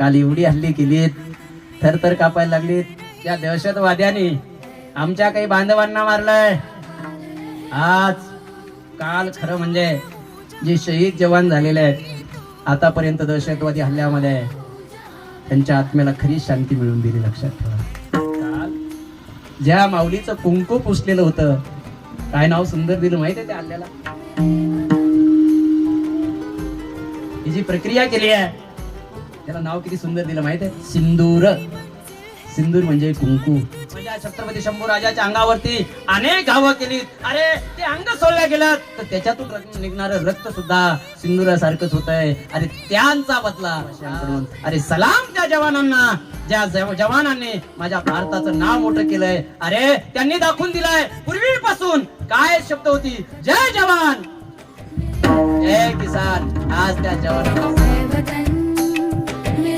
काल एवढी हल्ली केलीत, थरथर कापायला लागलीत. त्या दहशतवाद्यांनी आमच्या काही बांधवांना मारलंय. आज काल खरं म्हणजे जे शहीद जवान झालेले आहेत आतापर्यंत दहशतवादी हल्ल्यामध्ये, त्यांच्या आत्म्याला खरी शांती मिळून दिली. लक्षात ठेवा. काल ज्या माऊलीचं कुंकू पुसलेलं होतं, काय नाव सुंदर दिलं माहिती आहे त्या हल्ल्याला. ही जी प्रक्रिया केली आहे त्याला नाव किती सुंदर दिलं माहिती आहे, सिंदूर. सिंदूर म्हणजे कुंकू. म्हणजे छत्रपती शंभूराजाच्या अंगावरती अनेक घावं केली. अरे ते अंग सोडल्या गेलं तर त्याच्यातून निघणारं रक्त सुद्धा सिंदुरासारखंच होतंय. अरे त्यांचा बदला. अरे सलाम त्या जवानांना, ज्या जवानांनी माझ्या भारताचं नाव मोठं केलंय. अरे त्यांनी दाखवून दिलंय पूर्वीपासून काय शब्द होती, जय जवान जय किसान. आज त्या जवानांना